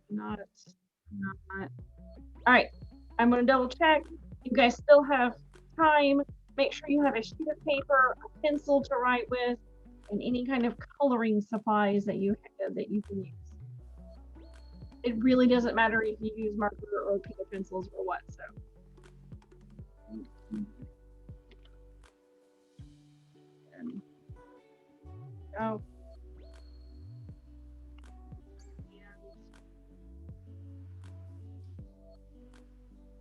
Not, not. All right, I'm gonna double check. You guys still have time. Make sure you have a sheet of paper, a pencil to write with, and any kind of coloring supplies that you can use. It really doesn't matter if you use marker or paper pencils or what. So, and, oh,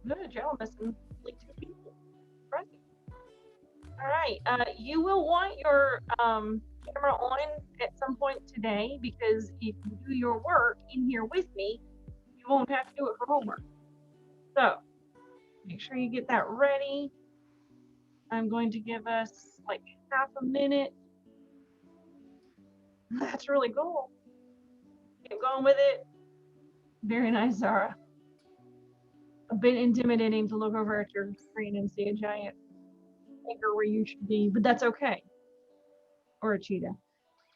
good. Y'all missing like two people. Right. All right. You will want your camera on at some point today because if you do your work in here with me, you won't have to do it for homework. So make sure you get that ready. I'm going to give us like half a minute. That's really cool. Keep going with it. Very nice, Zara. A bit intimidating to look over at your screen and see a giant finger where you should be, but that's okay. Or a cheetah.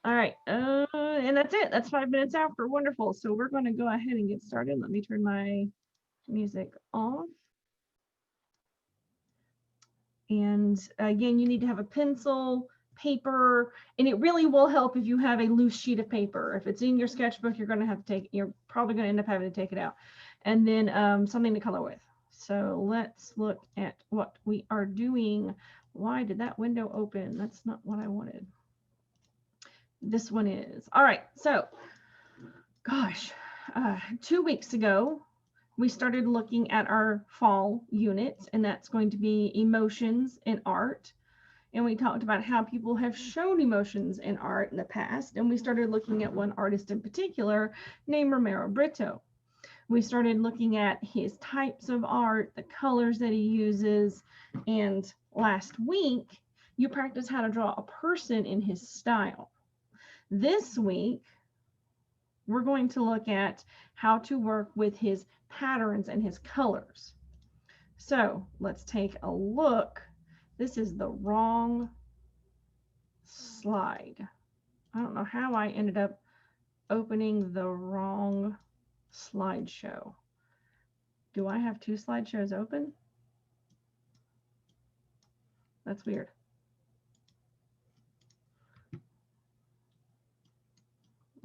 All right, and that's it. That's 5 minutes after. Wonderful. So we're going to go ahead and get started. Let me turn my music off. And again, you need to have a pencil, paper, and it really will help if you have a loose sheet of paper. If it's in your sketchbook, you're probably going to end up having to take it out. And then something to color with. So let's look at what we are doing. Why did that window open? That's not what I wanted. This one is. All right, so gosh, 2 weeks ago, we started looking at our fall units, and that's going to be emotions and art. And we talked about how people have shown emotions in art in the past. And we started looking at one artist in particular named Romero Brito. We started looking at his types of art, the colors that he uses. And last week, you practiced how to draw a person in his style. This week, we're going to look at how to work with his patterns and his colors. So let's take a look. This is the wrong slide. I don't know how I ended up opening the wrong slideshow. Do I have two slideshows open? That's weird.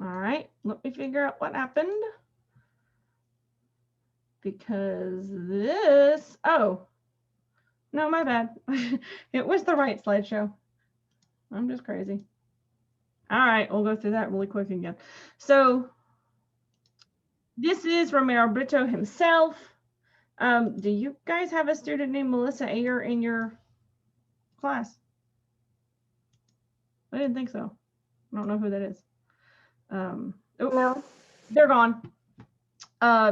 All right, let me figure out what happened. Because this, oh, no, my bad. It was the right slideshow. I'm just crazy. All right, we'll go through that really quick again. So this is Romero Brito himself. Do you guys have a student named Melissa Ayer in your class? I didn't think so. I don't know who that is. Oh, no, they're gone.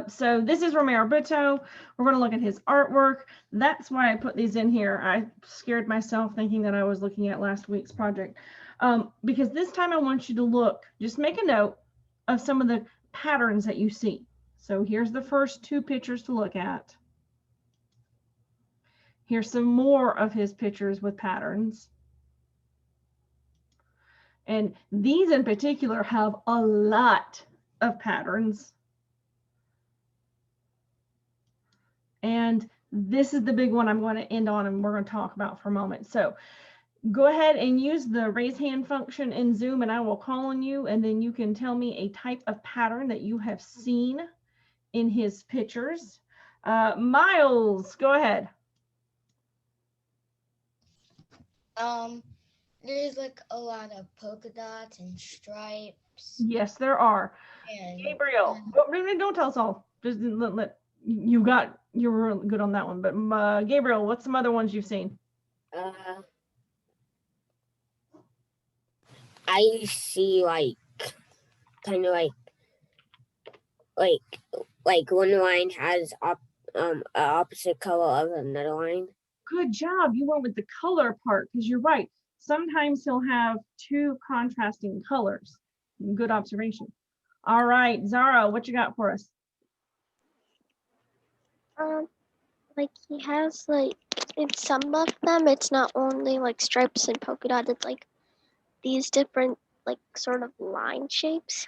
So this is Romero Brito. We're going to look at his artwork. That's why I put these in here. I scared myself thinking that I was looking at last week's project. Because this time I want you to look, just make a note of some of the patterns that you see. So here's the first two pictures to look at. Here's some more of his pictures with patterns. And these in particular have a lot of patterns. And this is the big one I'm going to end on and we're going to talk about for a moment. So go ahead and use the raise hand function in Zoom and I will call on you and then you can tell me a type of pattern that you have seen in his pictures. Miles, go ahead. There's like a lot of polka dots and stripes. Yes, there are. And Gabriel, don't tell us all. Just let you were good on that one. But Gabriel, what's some other ones you've seen? I see like kind of like one line has opposite color of another line. Good job. You went with the color part because you're right. Sometimes he'll have two contrasting colors. Good observation. All right, Zara, what you got for us? Like he has like in some of them, it's not only like stripes and polka dots. It's like these different like sort of line shapes.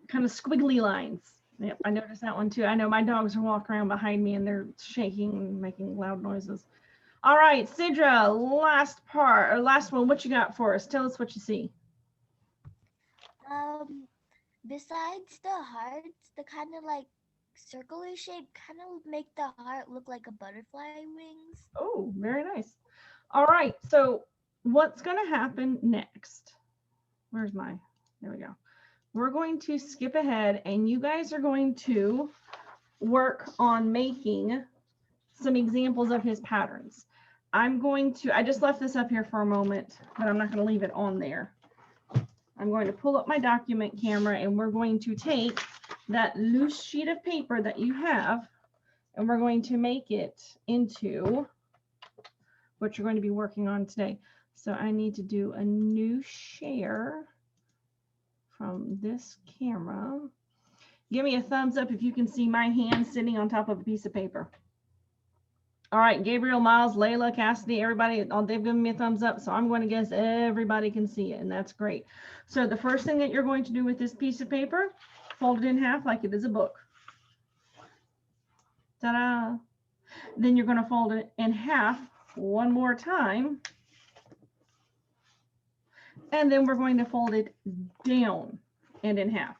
Kind of squiggly lines. Yep, I noticed that one too. I know my dogs are walking around behind me and they're shaking and making loud noises. All right, Sidra, last part or last one. What you got for us? Tell us what you see. Besides the hearts, the kind of like circular shape kind of make the heart look like a butterfly wings. Oh, very nice. All right, so what's going to happen next? Where's my, there we go. We're going to skip ahead and you guys are going to work on making some examples of his patterns. I just left this up here for a moment, but I'm not going to leave it on there. I'm going to pull up my document camera and we're going to take that loose sheet of paper that you have and we're going to make it into what you're going to be working on today. So I need to do a new share from this camera. Give me a thumbs up if you can see my hand sitting on top of a piece of paper. All right, Gabriel, Miles, Layla, Cassidy, everybody, they've given me a thumbs up. So I'm going to guess everybody can see it, and that's great. So the first thing that you're going to do with this piece of paper, fold it in half like it is a book. Ta-da! Then you're going to fold it in half one more time. And then we're going to fold it down and in half.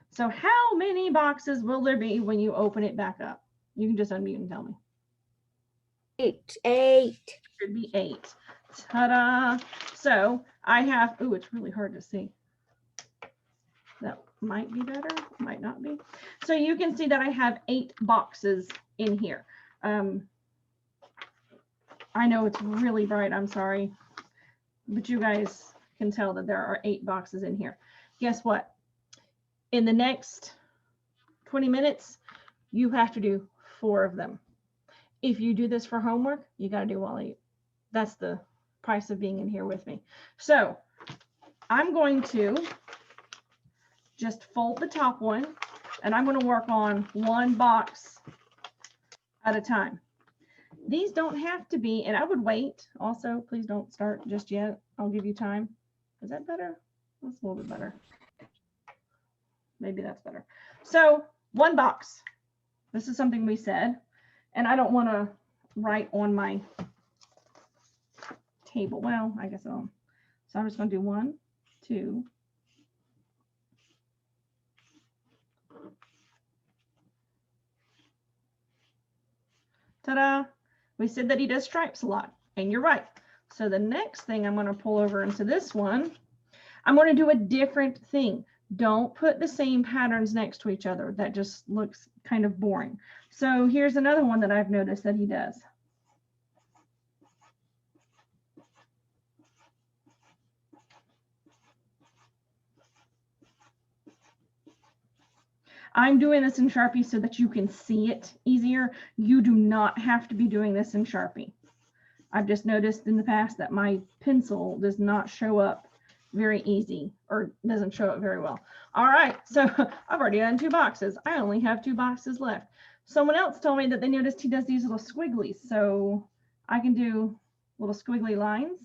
So how many boxes will there be when you open it back up? You can just unmute and tell me. 8. Should be 8. Ta-da! So I have, ooh, it's really hard to see. That might be better, might not be. So you can see that I have 8 boxes in here. I know it's really bright, I'm sorry, but you guys can tell that there are 8 boxes in here. Guess what? In the next 20 minutes, you have to do 4 of them. If you do this for homework, you got to do all 8. That's the price of being in here with me. So I'm going to just fold the top one and I'm going to work on 1 box at a time. These don't have to be, and I would wait. Also, please don't start just yet. I'll give you time. Is that better? That's a little bit better. Maybe that's better. So 1 box. This is something we said, and I don't want to write on my table. Well, I guess I'll. So I'm just going to do 1, 2. Ta-da! We said that he does stripes a lot, and you're right. So the next thing I'm going to pull over into this one, I'm going to do a different thing. Don't put the same patterns next to each other. That just looks kind of boring. So here's another one that I've noticed that he does. I'm doing this in Sharpie so that you can see it easier. You do not have to be doing this in Sharpie. I've just noticed in the past that my pencil does not show up very easy or doesn't show up very well. All right, so I've already done 2 boxes. I only have 2 boxes left. Someone else told me that they noticed he does these little squigglies. So I can do little squiggly lines,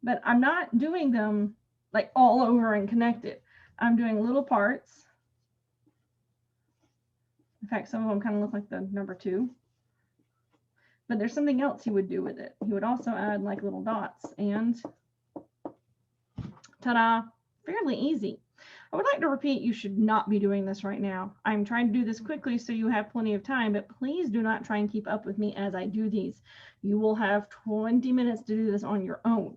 but I'm not doing them like all over and connected. I'm doing little parts. In fact, some of them kind of look like the number 2. But there's something else he would do with it. He would also add like little dots and ta-da, fairly easy. I would like to repeat, you should not be doing this right now. I'm trying to do this quickly so you have plenty of time, but please do not try and keep up with me as I do these. You will have 20 minutes to do this on your own.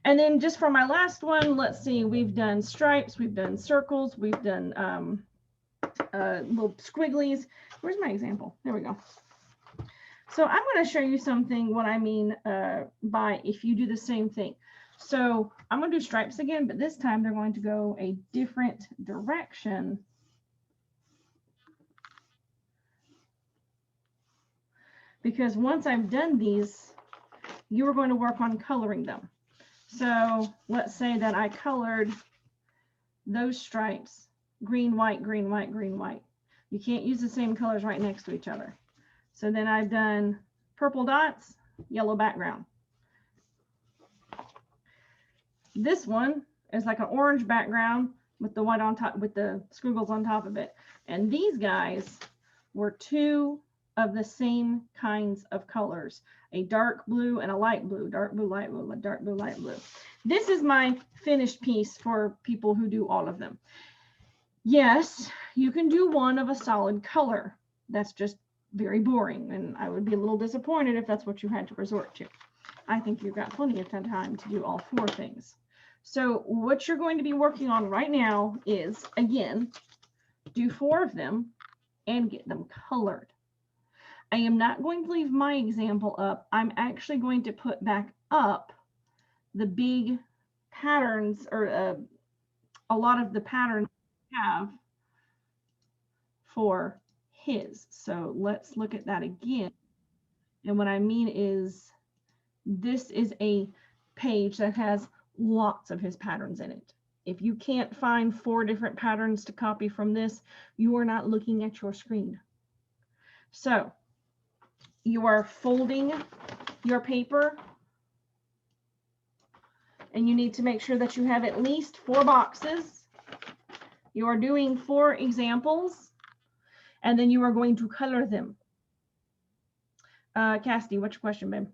And then just for my last one, let's see, we've done stripes, we've done circles, we've done little squigglies. Where's my example? There we go. So I'm going to show you something, what I mean by if you do the same thing. So I'm going to do stripes again, but this time they're going to go a different direction. Because once I've done these, you are going to work on coloring them. So let's say that I colored those stripes, green, white, green, white, green, white. You can't use the same colors right next to each other. So then I've done purple dots, yellow background. This one is like an orange background, with the white on top, with the squiggles on top of it. And these guys were 2 of the same kinds of colors, a dark blue and a light blue, dark blue, light blue, dark blue, light blue. This is my finished piece for people who do all of them. Yes, you can do one of a solid color. That's just very boring, and I would be a little disappointed if that's what you had to resort to. I think you've got plenty of time to do all 4 things. So what you're going to be working on right now is, again, do 4 of them and get them colored. I am not going to leave my example up. I'm actually going to put back up the big patterns, or a lot of the patterns we have for his. So let's look at that again. And what I mean is, this is a page that has lots of his patterns in it. If you can't find 4 different patterns to copy from this, you are not looking at your screen. So you are folding your paper, and you need to make sure that you have at least 4 boxes. You are doing 4 examples, and then you are going to color them. Cassidy, what's your question, babe?